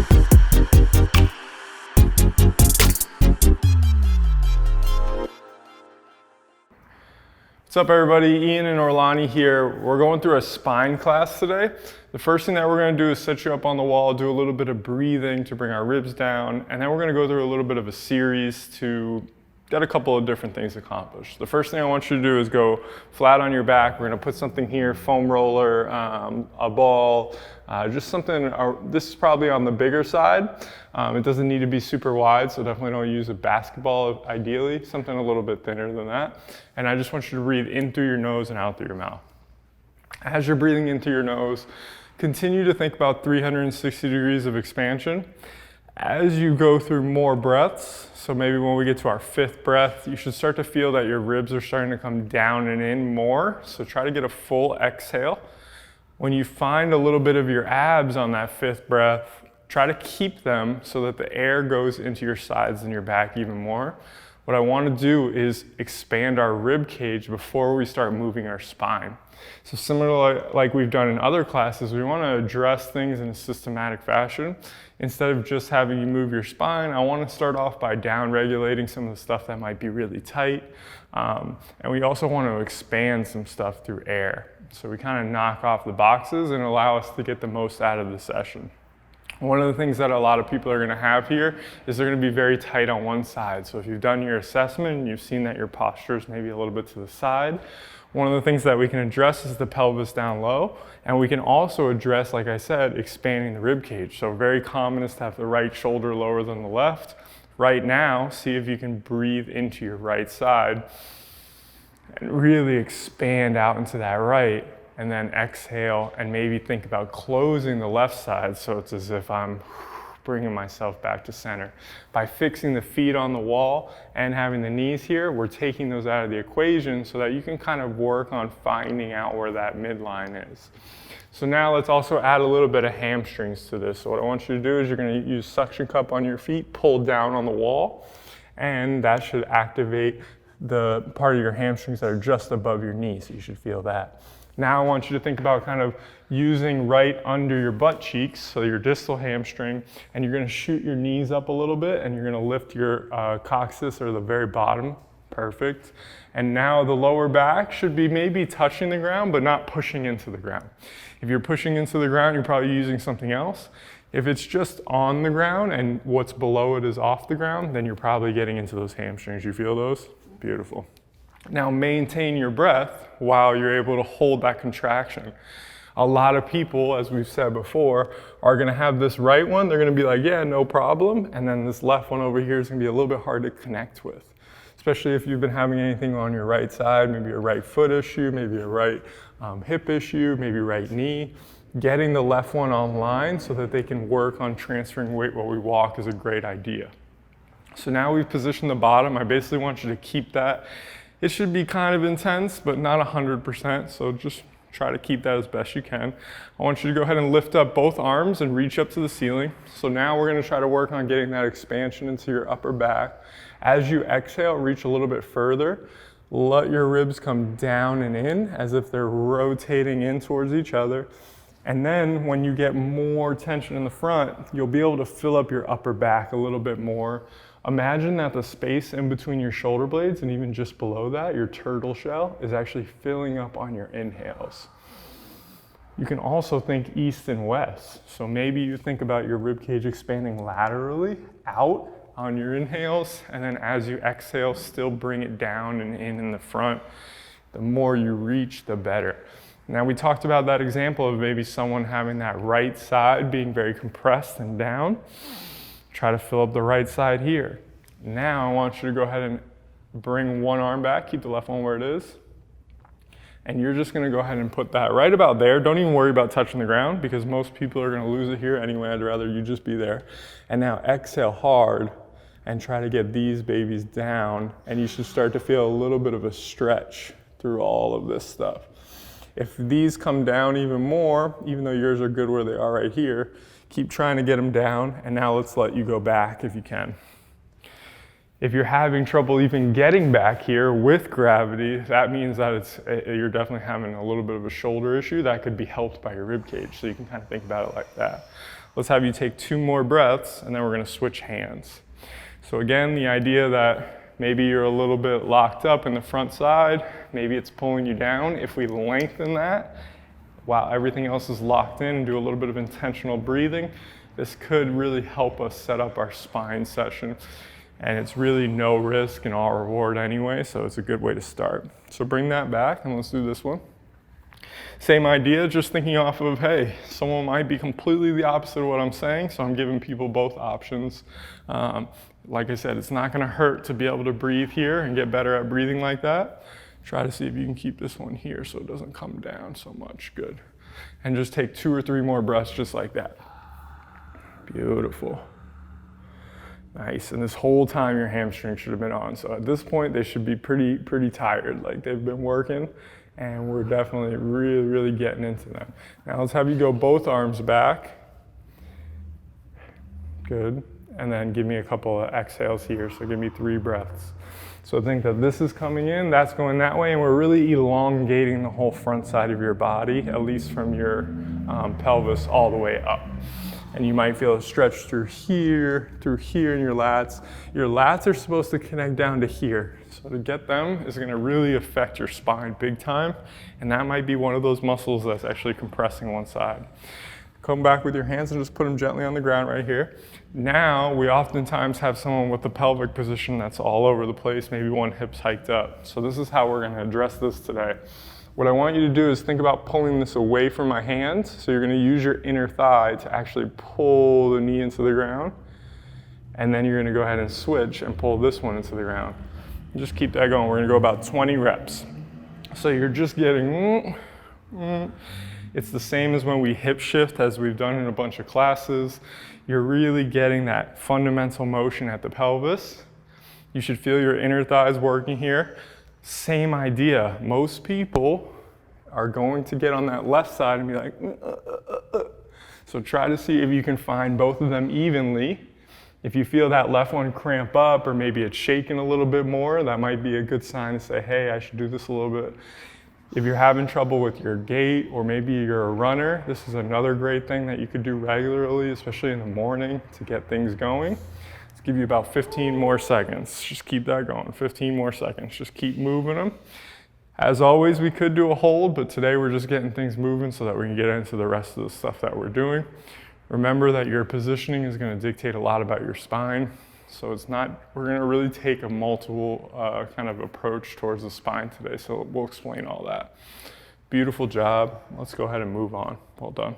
What's up everybody, Ian and Orlany here. We're going through a spine class today. The first thing that we're going to do is set you up on the wall, do a little bit of breathing to bring our ribs down, and then we're going to go through a little bit of a series to get a couple of different things accomplished. The first thing I want you to do is go flat on your back. We're going to put something here, foam roller, a ball, just something, this is probably on the bigger side. It doesn't need to be super wide, so definitely don't use a basketball ideally, something a little bit thinner than that. And I just want you to breathe in through your nose and out through your mouth. As you're breathing in through your nose, continue to think about 360 degrees of expansion. As you go through more breaths, so maybe when we get to our 5th breath, you should start to feel that your ribs are starting to come down and in more. So try to get a full exhale. When you find a little bit of your abs on that 5th breath, try to keep them so that the air goes into your sides and your back even more. What I want to do is expand our rib cage before we start moving our spine. So similar like we've done in other classes, we want to address things in a systematic fashion. Instead of just having you move your spine, I want to start off by down regulating some of the stuff that might be really tight. And we also want to expand some stuff through air. So we kind of knock off the boxes and allow us to get the most out of the session. One of the things that a lot of people are going to have here is they're going to be very tight on one side. So if you've done your assessment and you've seen that your posture is maybe a little bit to the side, one of the things that we can address is the pelvis down low, and we can also address, like I said, expanding the rib cage. So very common is to have the right shoulder lower than the left. Right now, see if you can breathe into your right side and really expand out into that right, and then exhale and maybe think about closing the left side so it's as if I'm bringing myself back to center. By fixing the feet on the wall and having the knees here, we're taking those out of the equation so that you can kind of work on finding out where that midline is. So now let's also add a little bit of hamstrings to this. So what I want you to do is you're going to use suction cup on your feet, pull down on the wall, and that should activate the part of your hamstrings that are just above your knees. So you should feel that. Now I want you to think about kind of using right under your butt cheeks, so your distal hamstring, and you're going to shoot your knees up a little bit, and you're going to lift your coccyx or the very bottom. Perfect. And now the lower back should be maybe touching the ground, but not pushing into the ground. If you're pushing into the ground, you're probably using something else. If it's just on the ground and what's below it is off the ground, then you're probably getting into those hamstrings. You feel those? Beautiful. Now maintain your breath while you're able to hold that contraction. A lot of people, as we've said before, are going to have this right one. They're going to be like, yeah, no problem. And then this left one over here is going to be a little bit hard to connect with, especially if you've been having anything on your right side, maybe a right foot issue, maybe a right hip issue, maybe right knee. Getting the left one online so that they can work on transferring weight while we walk is a great idea. So now we've positioned the bottom. I basically want you to keep that. It should be kind of intense, but not 100%, so just try to keep that as best you can. I want you to go ahead and lift up both arms and reach up to the ceiling. So now we're going to try to work on getting that expansion into your upper back. As you exhale, reach a little bit further. Let your ribs come down and in as if they're rotating in towards each other. And then when you get more tension in the front, you'll be able to fill up your upper back a little bit more. Imagine that the space in between your shoulder blades and even just below that, your turtle shell, is actually filling up on your inhales. You can also think east and west. So maybe you think about your rib cage expanding laterally out on your inhales, and then as you exhale, still bring it down and in the front. The more you reach, the better. Now we talked about that example of maybe someone having that right side being very compressed and down. Try to fill up the right side here. Now I want you to go ahead and bring one arm back, keep the left one where it is. And you're just gonna go ahead and put that right about there. Don't even worry about touching the ground because most people are gonna lose it here anyway. I'd rather you just be there. And now exhale hard and try to get these babies down, and you should start to feel a little bit of a stretch through all of this stuff. If these come down even more, even though yours are good where they are right here, keep trying to get them down, and now let's let you go back if you can. If you're having trouble even getting back here with gravity, that means that you're definitely having a little bit of a shoulder issue that could be helped by your rib cage. So you can kind of think about it like that. Let's have you take 2 more breaths, and then we're gonna switch hands. So again, the idea that maybe you're a little bit locked up in the front side, maybe it's pulling you down. If we lengthen that, while everything else is locked in, and do a little bit of intentional breathing, this could really help us set up our spine session. And it's really no risk and all reward anyway, so it's a good way to start. So bring that back, and let's do this one. Same idea, just thinking off of, hey, someone might be completely the opposite of what I'm saying, so I'm giving people both options. Like I said, it's not gonna hurt to be able to breathe here and get better at breathing like that. Try to see if you can keep this one here so it doesn't come down so much. Good. And just take 2 or 3 more breaths just like that. Beautiful. Nice. And this whole time your hamstrings should have been on. So at this point, they should be pretty tired. Like they've been working, and we're definitely really getting into them. Now let's have you go both arms back. Good. And then give me a couple of exhales here. So give me 3 breaths. So think that this is coming in, that's going that way, and we're really elongating the whole front side of your body, at least from your pelvis all the way up. And you might feel a stretch through here in your lats. Your lats are supposed to connect down to here. So to get them is gonna really affect your spine big time. And that might be one of those muscles that's actually compressing one side. Come back with your hands and just put them gently on the ground right here. Now, we oftentimes have someone with the pelvic position that's all over the place, maybe one hip's hiked up. So this is how we're gonna address this today. What I want you to do is think about pulling this away from my hands. So you're gonna use your inner thigh to actually pull the knee into the ground. And then you're gonna go ahead and switch and pull this one into the ground. Just keep that going. We're gonna go about 20 reps. So you're just getting, it's the same as when we hip shift, as we've done in a bunch of classes. You're really getting that fundamental motion at the pelvis. You should feel your inner thighs working here. Same idea. Most people are going to get on that left side and be like, So try to see if you can find both of them evenly. If you feel that left one cramp up, or maybe it's shaking a little bit more, that might be a good sign to say, hey, I should do this a little bit. If you're having trouble with your gait, or maybe you're a runner, this is another great thing that you could do regularly, especially in the morning, to get things going. Let's give you about 15 more seconds. Just keep that going, 15 more seconds. Just keep moving them. As always, we could do a hold, but today we're just getting things moving so that we can get into the rest of the stuff that we're doing. Remember that your positioning is going to dictate a lot about your spine. So it's not, we're going to really take a multiple kind of approach towards the spine today. So we'll explain all that. Beautiful job. Let's go ahead and move on. Well done.